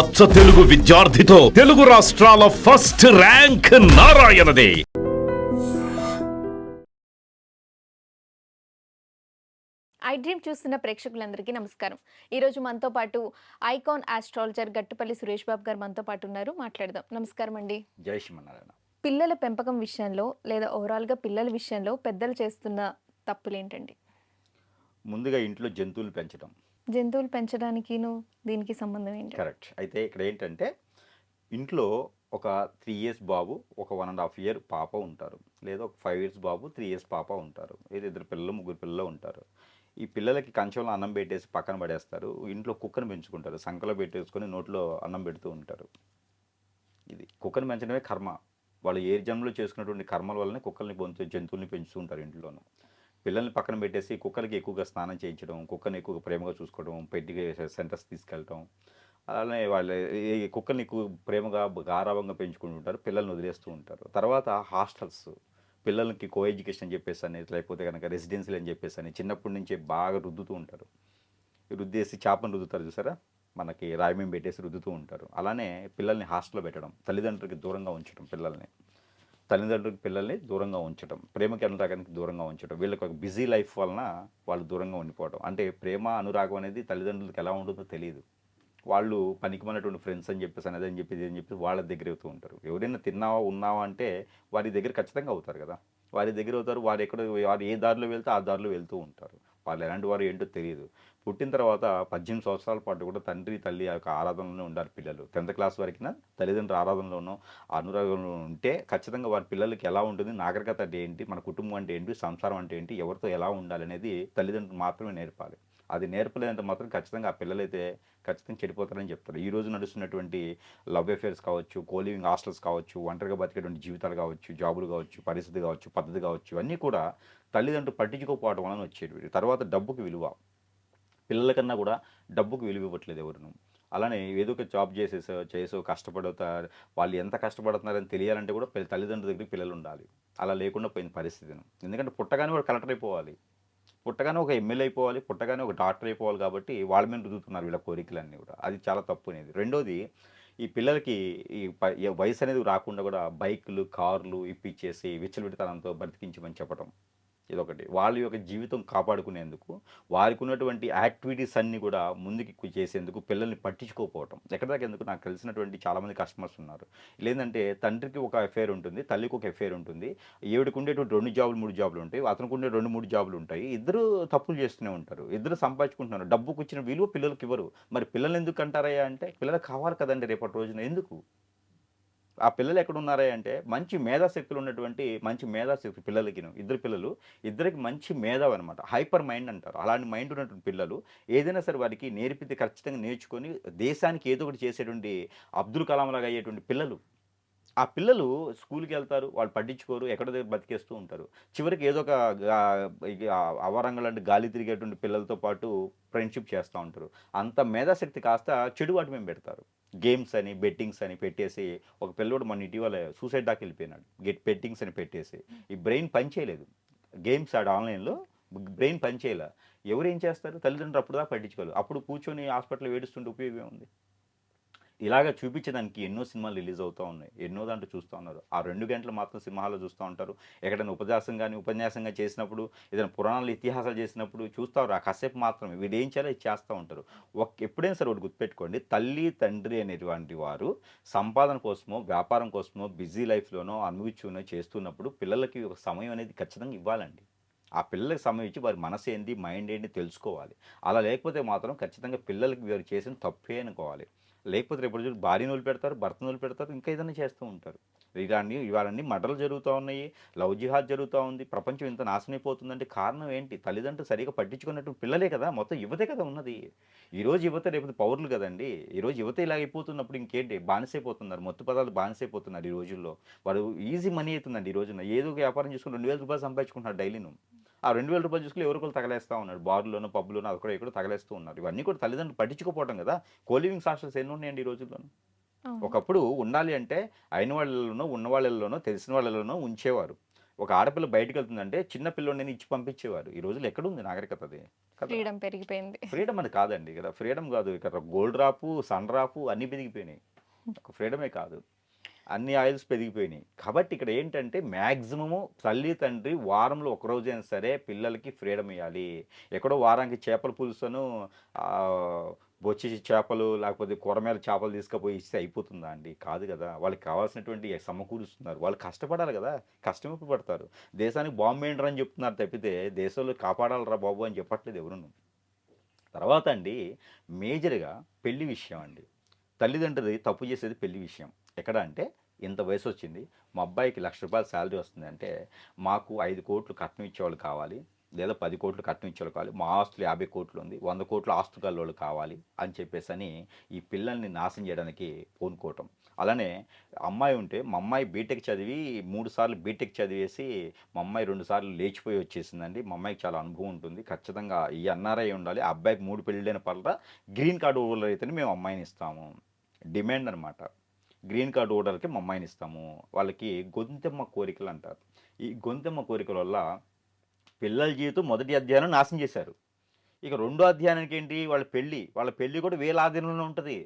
అచ్చ తెలుగు విద్యార్థితో తెలుగు రాష్ట్రాల first rank నారాయణదే. I dream చూస్తున్న ప్రేక్షకులందరికీ నమస్కారం. ఈరోజు మనతో పాటు ఐకాన్ ఆస్ట్రాలజర్ గట్టుపల్లి సురేష్ బాబు గారు మనతో పాటు ఉన్నారు. మాట్లాడదాం. నమస్కారం అండి. జై శ్రీమన్నారాయణ. పిల్లల పెంపకం విషయంలో లేదా ఓవరాల్గా పిల్లల విషయంలో పెద్దలు చేస్తున్న తప్పులు ఏంటండి? ముందుగా ఇంట్లో జంతువులు పెంచడం. జంతువులు పెంచడానికి దీనికి సంబంధం ఏంటి? కరెక్ట్. అయితే ఇక్కడ ఏంటంటే ఇంట్లో ఒక 3 ఇయర్స్ బాబు, ఒక 1.5 ఇయర్ పాప ఉంటారు, లేదా ఒక 5 ఇయర్స్ బాబు, 3 ఇయర్స్ పాప ఉంటారు, లేదా 2 పిల్లలు 3 పిల్లలు ఉంటారు. ఈ పిల్లలకి కంచంలో అన్నం పెట్టేసి పక్కన పడేస్తారు. ఇంట్లో కుక్కను పెంచుకుంటారు, సంకలో పెట్టేసుకొని నోట్లో అన్నం పెడుతూ ఉంటారు. ఇది కుక్కను పెంచడమే కర్మ. వాళ్ళు ఏ జన్మలో చేసుకున్నటువంటి కర్మల వల్లనే కుక్కల్ని జంతువుల్ని పెంచుతూ ఉంటారు ఇంట్లోనూ. పిల్లల్ని పక్కన పెట్టేసి కుక్కలకి ఎక్కువగా స్నానం చేయించడం, కుక్కని ఎక్కువగా ప్రేమగా చూసుకోవడం, పెట్టి సెంటర్స్ తీసుకెళ్ళటం, అలానే వాళ్ళు ఈ కుక్కల్ని ఎక్కువ ప్రేమగా గారాభంగా పెంచుకుంటూ ఉంటారు, పిల్లల్ని వదిలేస్తూ ఉంటారు. తర్వాత హాస్టల్స్, పిల్లలకి కో ఎడ్యుకేషన్ అని చెప్పేసి అని, లేకపోతే కనుక రెసిడెన్సీలు అని చెప్పేసి అని చిన్నప్పటి నుంచే బాగా రుద్దుతూ ఉంటారు. రుద్దేసి చేపను రుద్దుతారు చూసారా, మనకి రాయమేం పెట్టేసి రుద్దుతూ ఉంటారు. అలానే పిల్లల్ని హాస్టల్లో పెట్టడం, తల్లిదండ్రులకి దూరంగా ఉంచడం, తల్లిదండ్రులకి పిల్లల్ని దూరంగా ఉంచడం, ప్రేమకి అనురాగానికి దూరంగా ఉంచడం, వీళ్ళకి ఒక బిజీ లైఫ్ వలన వాళ్ళు దూరంగా ఉండిపోవడం. అంటే ప్రేమ అనురాగం అనేది తల్లిదండ్రులకి ఎలా ఉంటుందో తెలియదు. వాళ్ళు పనికిమన్నటువంటి ఫ్రెండ్స్ అని చెప్పేసి అనేది అని చెప్పి వాళ్ళ దగ్గర అవుతూ ఉంటారు. ఎవరైనా తిన్నావా ఉన్నావా అంటే వారి దగ్గర ఖచ్చితంగా అవుతారు కదా, వారి దగ్గర అవుతారు. వారు ఏ దారిలో వెళ్తే ఆ దారిలో వెళ్తూ ఉంటారు. వాళ్ళు ఎలాంటి వారు ఏంటో తెలియదు. పుట్టిన తర్వాత 18 సంవత్సరాల పాటు కూడా తండ్రి తల్లి యొక్క ఆరాధనలోనే ఉండాలి పిల్లలు. 10th క్లాస్ వరకున తల్లిదండ్రుల ఆరాధనలోనో అనురాగంలో ఉంటే ఖచ్చితంగా వారి పిల్లలకి ఎలా ఉంటుంది, నాగరికత అంటే ఏంటి, మన కుటుంబం అంటే ఏంటి, సంసారం అంటే ఏంటి, ఎవరితో ఎలా ఉండాలి అనేది తల్లిదండ్రులు మాత్రమే నేర్పాలి. అది నేర్పలేదంటే మాత్రం ఖచ్చితంగా ఆ పిల్లలైతే ఖచ్చితంగా చెడిపోతారని చెప్తారు. ఈ రోజు నడుస్తున్నటువంటి లవ్ అఫేర్స్ కావచ్చు, కోలివింగ్ హాస్టల్స్ కావచ్చు, ఒంటరిగా బతికేటువంటి జీవితాలు కావచ్చు, జాబులు కావచ్చు, పరిస్థితి కావచ్చు, పద్ధతి కావచ్చు, ఇవన్నీ కూడా తల్లిదండ్రులు పట్టించుకోకపోవడం వలన వచ్చేవి. తర్వాత డబ్బుకి విలువ, పిల్లలకన్నా కూడా డబ్బుకు విలువ ఇవ్వట్లేదు ఎవరును. అలానే ఏదో ఒక జాబ్ చేసో కష్టపడతారు. వాళ్ళు ఎంత కష్టపడుతున్నారని తెలియాలంటే కూడా తల్లిదండ్రుల దగ్గరికి పిల్లలు ఉండాలి. అలా లేకుండా పోయిన పరిస్థితిని. ఎందుకంటే పుట్టగానే వాడు కలెక్టర్ అయిపోవాలి, పుట్టగానే ఒక ఎమ్మెల్యే అయిపోవాలి, పుట్టగానే ఒక డాక్టర్ అయిపోవాలి. కాబట్టి వాళ్ళ మీద రుద్దుతున్నారు వీళ్ళ కోరికలన్నీ కూడా. అది చాలా తప్పు అనేది. రెండోది, ఈ పిల్లలకి ఈ వయసు అనేది రాకుండా కూడా బైకులు, కార్లు ఇప్పించేసి విచ్చలవిడితనంతో బ్రతికించమని చెప్పడం, ఇదొకటి. వాళ్ళ యొక్క జీవితం కాపాడుకునేందుకు వారికి ఉన్నటువంటి యాక్టివిటీస్ అన్నీ కూడా ముందుకు చేసేందుకు పిల్లల్ని పట్టించుకోకపోవటం. ఎక్కడిదాకా ఎందుకు, నాకు తెలిసినటువంటి చాలామంది కస్టమర్స్ ఉన్నారు. లేదంటే తండ్రికి ఒక అఫేర్ ఉంటుంది, తల్లికి ఒక అఫేర్ ఉంటుంది, ఈవిడికి ఉండేటువంటి 2 జాబులు 3 జాబులు ఉంటాయి, అతనికి ఉండే 2 3 జాబులు ఉంటాయి. ఇద్దరు తప్పులు చేస్తూనే ఉంటారు, ఇద్దరు సంపాదించుకుంటున్నారు. డబ్బుకు వచ్చిన విలువ పిల్లలకి ఇవ్వరు. మరి పిల్లలు ఎందుకు అంటారయ్యా అంటే, పిల్లలకు కావాలి కదండి రేపటి రోజున. ఎందుకు ఆ పిల్లలు ఎక్కడ ఉన్నారా అంటే, మంచి మేధాశక్తులు ఉన్నటువంటి మంచి మేధాశక్తి పిల్లలకి, ఇద్దరు పిల్లలు, ఇద్దరికి మంచి మేధావి అనమాట, హైపర్ మైండ్ అంటారు. అలాంటి మైండ్ ఉన్నటువంటి పిల్లలు ఏదైనా సరే వారికి నేర్పితే ఖచ్చితంగా నేర్చుకొని దేశానికి ఏదో ఒకటి చేసేటువంటి అబ్దుల్ కలాం లాగా అయ్యేటువంటి పిల్లలు. ఆ పిల్లలు స్కూల్కి వెళ్తారు, వాళ్ళు పట్టించుకోరు, ఎక్కడో దగ్గర బతికేస్తూ ఉంటారు. చివరికి ఏదో ఒక అవరంగలాంటి గాలి తిరిగేటువంటి పిల్లలతో పాటు ఫ్రెండ్షిప్ చేస్తూ ఉంటారు. అంత మేధాశక్తి కాస్త చెడు వాటి మేము పెడతారు. గేమ్స్ అని, బెట్టింగ్స్ అని పెట్టేసి, ఒక పిల్లోడు మన ఇటీవల సూసైడ్ దాకా వెళ్ళిపోయినాడు. బెట్టింగ్స్ అని పెట్టేసి. ఈ బ్రెయిన్ పనిచేయలేదు, గేమ్స్ ఆడు ఆన్లైన్లో బ్రెయిన్ పనిచేయలే. ఎవరు ఏం చేస్తారు, తల్లిదండ్రులు అప్పుడు దాకా పట్టించుకోవాలి. అప్పుడు కూర్చొని హాస్పిటల్లో ఏడుస్తుంటే ఉపయోగం ఉంది. ఇలాగ చూపించడానికి ఎన్నో సినిమాలు రిలీజ్ అవుతూ ఉన్నాయి, ఎన్నో దాంట్లో చూస్తూ ఉన్నారు. ఆ 2 గంటలు మాత్రం సినిమాలో చూస్తూ ఉంటారు. ఎక్కడైనా ఉపన్యాసంగా చేసినప్పుడు, ఏదైనా పురాణాలు ఇతిహాసాలు చేసినప్పుడు చూస్తారు. ఆ కాసేపు మాత్రమే వీడు ఏం చేయాలో ఇది చేస్తూ ఉంటారు. ఎప్పుడైనా సరే ఒకటి గుర్తుపెట్టుకోండి, తల్లి తండ్రి అనేటువంటి వారు సంపాదన కోసమో వ్యాపారం కోసమో బిజీ లైఫ్లోనో అనుభవించునో చేస్తున్నప్పుడు పిల్లలకి ఒక సమయం అనేది ఖచ్చితంగా ఇవ్వాలండి. ఆ పిల్లలకి సమయం ఇచ్చి వారి మనసు ఏంటి, మైండ్ ఏంటి తెలుసుకోవాలి. అలా లేకపోతే మాత్రం ఖచ్చితంగా పిల్లలకి వీరు చేసిన తప్పే అనుకోవాలి. లేకపోతే రేపు రోజులు భార్యను వదిలిపెడతారు, భర్తను వదిలిపెడతారు, ఇంకా ఏదైనా చేస్తూ ఉంటారు. ఇవన్నీ మర్డర్లు జరుగుతూ ఉన్నాయి, లవ్ జిహాద్ జరుగుతూ ఉంది, ప్రపంచం ఇంత నాశనం అయిపోతుందంటే కారణం ఏంటి? తల్లిదండ్రులు సరిగా పట్టించుకున్నట్టు పిల్లలే కదా, మొత్తం యువతే కదా ఉన్నది. ఈరోజు యువత రేపు పౌరులు కదండి. ఈరోజు యువత ఇలా అయిపోతున్నప్పుడు ఇంకేంటి, బానిసైపోతున్నారు, మత్తు పదాలు బానిసైపోతున్నారు. ఈ రోజుల్లో వాడు ఈజీ మనీ అవుతుందండి. ఈ రోజున ఏదో ఒక వ్యాపారం చేసుకుని 2,000 రూపాయలు సంపాదించుకుంటున్నారు డైలీను. ఆ 2,000 రూపాయలు చూసుకుని ఎవరికో తగలేస్తూ ఉన్నాడు, బార్లోనో పబ్లోనో అక్కడ ఎక్కడో తగలేస్తూ ఉన్నారు. ఇవన్నీ కూడా తల్లిదండ్రులు పట్టించుకోపోవడం కదా. కోలివింగ్ హాస్టల్స్ ఎన్ని ఉన్నాయండి ఈ రోజుల్లో. ఒకప్పుడు ఉండాలి అంటే అయిన వాళ్ళలోనో ఉన్న వాళ్ళలోనో తెలిసిన వాళ్ళలోనో ఉంచేవారు. ఒక ఆడపిల్ల బయటకు వెళ్తుందంటే చిన్న పిల్లోడిని ఇచ్చి పంపించేవారు. ఈ రోజుల్లో ఎక్కడుంది నాగరికత అది? కదా! ఫ్రీడమ్ పెరిగిపోయింది. ఫ్రీడమ్ అని కాదండి. ఇక్కడ ఫ్రీడమ్ కాదు. ఇక్కడ గోల్డ్ రాపు, సన్ రాపు అన్నీ పెరిగిపోయినాయి. ఒక ఫ్రీడమే కాదు. అన్ని ఆయిల్స్ పెరిగిపోయినాయి. కాబట్టి ఇక్కడ ఏంటంటే మ్యాక్సిమము తల్లి, తండ్రి వారంలో ఒక రోజైనా సరే పిల్లలకి ఫ్రీడమ్ ఇయ్యాలి. ఎక్కడో వారానికి చేపల పులుసును బొచ్చి చేపలు లేకపోతే కూరమేల చేపలు తీసుకుపోయి ఇస్తే అయిపోతుందా అండి? కాదు కదా! వాళ్ళకి కావాల్సినటువంటి సమకూరుస్తున్నారు. వాళ్ళు కష్టపడాలి కదా! కష్టం ఎప్పుడు పడతారు? దేశానికి బాంబు ఏంట్రా అని చెప్తున్నారు తప్పితే దేశంలో కాపాడాలిరా బాబు అని చెప్పట్లేదు ఎవరును. తర్వాత అండి మేజర్‌గా పెళ్లి విషయం అండి. తల్లిదండ్రులు తప్పు చేసేది పెళ్లి విషయం. ఎక్కడ అంటే ఇంత వయసు వచ్చింది, మా అబ్బాయికి ₹1,00,000 శాలరీ వస్తుంది అంటే మాకు 5 కోట్లు కట్నం ఇచ్చేవాళ్ళు కావాలి, లేదా 10 కోట్లు కట్నం ఇచ్చేవాళ్ళు కావాలి, మా ఆస్తులు 50 కోట్లు ఉంది, 100 కోట్ల ఆస్తు గల్లోళ్ళు కావాలి అని చెప్పేసని ఈ పిల్లల్ని నాశనం చేయడానికి పూనుకోవటం. అలానే అమ్మాయి ఉంటే మా అమ్మాయి బీటెక్ చదివి 3 సార్లు బీటెక్ చదివేసి మా అమ్మాయి 2 సార్లు లేచిపోయి వచ్చేసిందండి. మా అమ్మాయికి చాలా అనుభవం ఉంటుంది, ఖచ్చితంగా ఈ ఎన్ఆర్ఐ ఉండాలి, ఆ అబ్బాయికి 3 పెళ్ళైన పర్లా గ్రీన్ కార్డు హోల్డర్ అయితేనే మేము అమ్మాయిని ఇస్తాము. డిమాండ్ అనమాట. గ్రీన్ కార్డు హోల్డర్కి మా అమ్మాయిని ఇస్తాము. వాళ్ళకి గొంతెమ్మ కోరికలు అంటారు. ఈ గొంతెమ్మ కోరికల వల్ల పిల్లల జీవితం మొదటి అధ్యాయం నాశనం చేశారు. ఇక రెండో అధ్యాయానికి ఏంటి? వాళ్ళ పెళ్ళి కూడా వీళ్ళ ఆధీనంలో ఉంటుంది.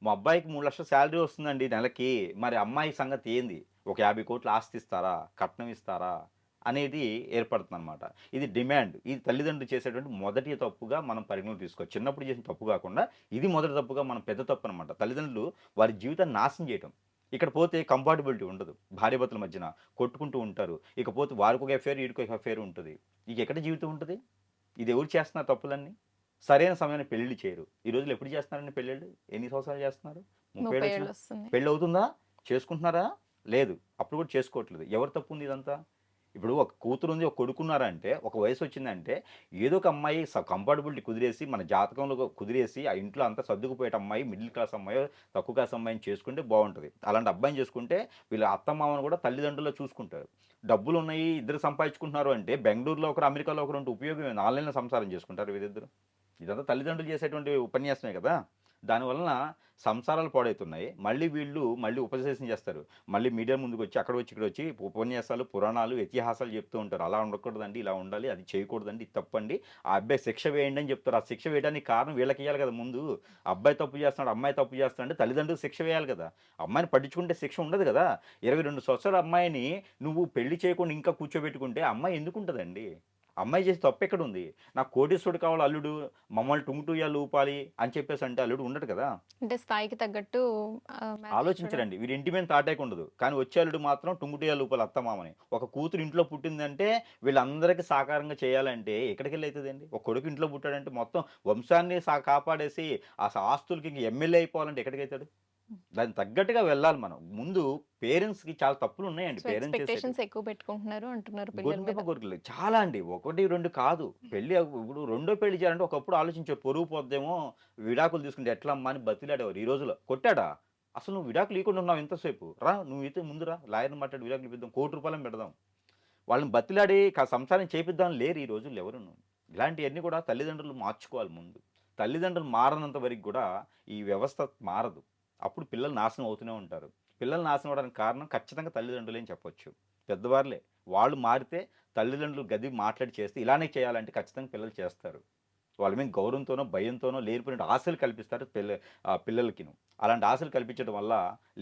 మా అబ్బాయికి 3 లక్షల శాలరీ వస్తుందండి నెలకి, మరి అమ్మాయి సంగతి ఏంది? ఒక 50 కోట్ల ఆస్తి ఇస్తారా, కట్నం ఇస్తారా అనేది ఏర్పడుతుందన్నమాట. ఇది డిమాండ్. ఇది తల్లిదండ్రులు చేసేటువంటి మొదటి తప్పుగా మనం పరిగణలోకి తీసుకోవచ్చు. చిన్నప్పుడు చేసిన తప్పు కాకుండా ఇది మొదటి తప్పుగా మనం పెద్ద తప్పు అనమాట. తల్లిదండ్రులు వారి జీవితాన్ని నాశనం చేయటం. ఇక్కడ పోతే కంపాటబిలిటీ ఉండదు. భార్యాభర్తల మధ్యన కొట్టుకుంటూ ఉంటారు. ఇకపోతే వారికి ఒక అఫేర్, వీడికి ఒక అఫేర్ ఉంటుంది. ఇక ఎక్కడ జీవితం ఉంటుంది? ఇది ఎవరు చేస్తున్నారు తప్పులన్నీ? సరైన సమయాన్ని పెళ్ళిళ్ళు చేయరు. ఈ రోజులు ఎప్పుడు చేస్తున్నారండి పెళ్ళిళ్ళు? ఎన్ని సంవత్సరాలు చేస్తున్నారు? 30 ఏళ్ళు వస్తుంది. పెళ్ళి అవుతుందా? చేసుకుంటున్నారా? లేదు. అప్పుడు కూడా చేసుకోవట్లేదు. ఎవరు తప్పు ఉంది ఇదంతా? ఇప్పుడు ఒక కూతురు ఉంది, ఒక కొడుకున్నారంటే, ఒక వయసు వచ్చిందంటే ఏదో ఒక అమ్మాయి కంపాటబిలిటీ కుదిరేసి మన జాతకంలో కుదిరేసి ఆ ఇంట్లో అంతా సర్దుకుపోయేట అమ్మాయి, మిడిల్ క్లాస్ అమ్మాయి, తక్కువ క్లాస్ అమ్మాయిని చేసుకుంటే బాగుంటుంది. అలాంటి అబ్బాయిని చేసుకుంటే వీళ్ళ అత్తమామను కూడా తల్లిదండ్రులు చూసుకుంటారు. డబ్బులు ఉన్నాయి, ఇద్దరు సంపాదించుకుంటున్నారు అంటే బెంగళూరులో ఒకరు, అమెరికాలో ఒకరు ఉంటే ఉపయోగం, ఆన్లైన్లో సంసారం చేసుకుంటారు వీరిద్దరు. ఇదంతా తల్లిదండ్రులు చేసేటువంటి ఉపన్యాసమే కదా. దానివలన సంసారాలు పాడవుతున్నాయి. మళ్ళీ వీళ్ళు ఉపన్యాసం చేస్తారు. మళ్ళీ మీడియా ముందుకు వచ్చి అక్కడ వచ్చి ఇక్కడ వచ్చి ఉపన్యాసాలు, పురాణాలు, ఇతిహాసాలు చెప్తూ ఉంటారు. అలా ఉండకూడదండి, ఇలా ఉండాలి, అది చేయకూడదండి, ఇది తప్పండి, ఆ అబ్బాయి శిక్ష వేయండి అని చెప్తారు. ఆ శిక్ష వేయడానికి కారణం వీళ్ళకి ఇవ్వాలి కదా. ముందు అబ్బాయి తప్పు చేస్తున్నాడు, అమ్మాయి తప్పు చేస్తున్నాడు అంటే తల్లిదండ్రులు శిక్ష వేయాలి కదా. అమ్మాయిని పట్టించుకుంటే శిక్ష ఉండదు కదా. 22 సంవత్సరాల అమ్మాయిని నువ్వు పెళ్లి చేయకుండా ఇంకా కూర్చోబెట్టుకుంటే అమ్మాయి ఎందుకు ఉంటుందండి? అమ్మాయి చేసి తప్పు ఎక్కడ ఉంది? నాకు కోటీశ్వరుడు కావాలి అల్లుడు, మమ్మల్ని టుంగుటూయాలు ఊపాలి అని చెప్పేసి అంటే అల్లుడు ఉండడు కదా. అంటే స్థాయికి తగ్గట్టు ఆలోచించరండి. వీడి ఇంటి మీద తాటేక ఉండదు, కానీ వచ్చే అల్లుడు మాత్రం టుంగుటూయాలు ఊపాలి అత్తమామని. ఒక కూతురు ఇంట్లో పుట్టిందంటే వీళ్ళందరికీ సాకారంగా చేయాలంటే ఎక్కడికి వెళ్ళి అవుతుందండి? ఒక కొడుకు ఇంట్లో పుట్టాడంటే మొత్తం వంశాన్ని కాపాడేసి ఆ ఆస్తులకి ఇంక ఎమ్మెల్యే అయిపోవాలంటే ఎక్కడికి అవుతాడు? దానికి తగ్గట్టుగా వెళ్ళాలి మనం. ముందు పేరెంట్స్కి చాలా తప్పులు ఉన్నాయండి. ఎక్స్పెక్టేషన్స్ ఎక్కువ పెట్టుకుంటున్నారు అంటున్నారు పిల్లల మీద. గొంతెమ్మ కోరికలు చాలా అండి. 1, 2 కాదు. పెళ్ళి ఇప్పుడు రెండో పెళ్లి చేయాలంటే ఒకప్పుడు ఆలోచించారు, పొరుగు పోద్దేమో, విడాకులు తీసుకుంటే ఎట్లా అమ్మా అని బతిలాడేవారు. ఈ రోజులో కొట్టాడా? అసలు నువ్వు విడాకులు ఇవ్వకుండా ఉన్నావు ఎంతసేపు? రా, నువ్వు అయితే ముందు రా, లాయర్ని మాట్లాడి విడాకులు ఇద్దాం, ₹1,00,00,000 పెడదాం, వాళ్ళని బతిలాడి సంసారం చేపిద్దాం లేరు ఈ రోజుల్లో ఎవరును. ఇలాంటివన్నీ కూడా తల్లిదండ్రులు మార్చుకోవాలి ముందు. తల్లిదండ్రులు మారనంత వరకు కూడా ఈ వ్యవస్థ మారదు. అప్పుడు పిల్లలు నాశనం అవుతూనే ఉంటారు. పిల్లలు నాశనం అవడానికి కారణం ఖచ్చితంగా తల్లిదండ్రులే అని చెప్పొచ్చు. పెద్దవాళ్ళే. వాళ్ళు మారితే తల్లిదండ్రులు గది మాట్లాడి చేస్తే ఇలానే చేయాలంటే ఖచ్చితంగా పిల్లలు చేస్తారు. వాళ్ళ మీద గౌరవంతోనో భయంతోనో లేనిపోయిన ఆశలు కల్పిస్తారు పిల్లలకిను. అలాంటి ఆశలు కల్పించడం వల్ల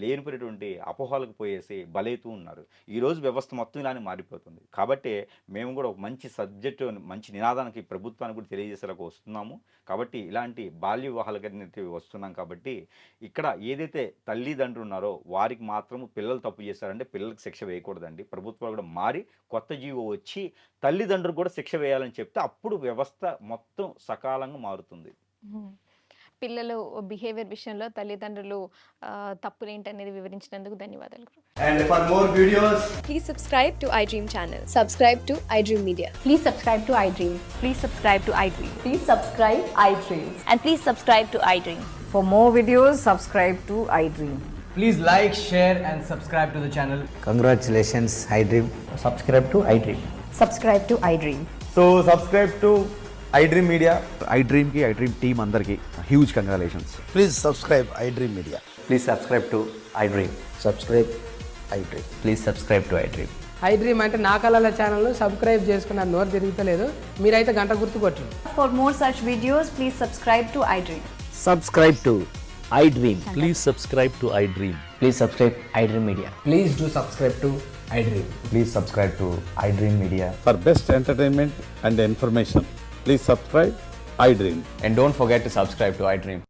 లేనిపోయినటువంటి అపోహలకు పోయేసి బలవుతూ ఉన్నారు. ఈరోజు వ్యవస్థ మొత్తం ఇలానే మారిపోతుంది. కాబట్టి మేము కూడా ఒక మంచి సబ్జెక్టు, మంచి నినాదానికి ప్రభుత్వానికి కూడా తెలియజేసేలాగా వస్తున్నాము. కాబట్టి ఇలాంటి బాల్య వివాహాలకి వస్తున్నాం. కాబట్టి ఇక్కడ ఏదైతే తల్లిదండ్రులు ఉన్నారో వారికి మాత్రం పిల్లలు తప్పు చేశారంటే పిల్లలకు శిక్ష వేయకూడదండి. ప్రభుత్వాలు కూడా మారి కొత్త జీవో వచ్చి తల్లిదండ్రులు కూడా శిక్ష వేయాలని చెప్తే అప్పుడు వ్యవస్థ మొత్తం సకాలంగా మారుతుంది. పిల్లలు బిహేవియర్ విషయంలో తల్లిదండ్రులు తప్పులు ఏంటనేది వివరించినందుకు ధన్యవాదాలు. And for more videos, Please subscribe to iDream channel. Subscribe to iDream Media. Please subscribe to iDream. Please subscribe to iDream. Please subscribe iDream. And please subscribe to iDream. For more videos, subscribe to iDream. please like, share and subscribe to the channel. Congratulations, iDream. Subscribe to iDream. Subscribe to iDream. So subscribe to iDream Media. iDream ki iDream team andarki huge congratulations. Please subscribe iDream Media. Please subscribe to iDream. Subscribe iDream. Please subscribe to iDream. I dream అంటే నా కళల ఛానల్ను subscribe చేసుకున్న నోరు తిరుగుతలేదు. మీరైతే గంట గుర్తు కొట్టండి. For more such videos, please subscribe to iDream. Subscribe to iDream. Please subscribe to iDream. Please subscribe iDream Media. Please do subscribe to iDream. Please subscribe to iDream Media. For best entertainment and information, please subscribe iDream. And don't forget to subscribe to iDream.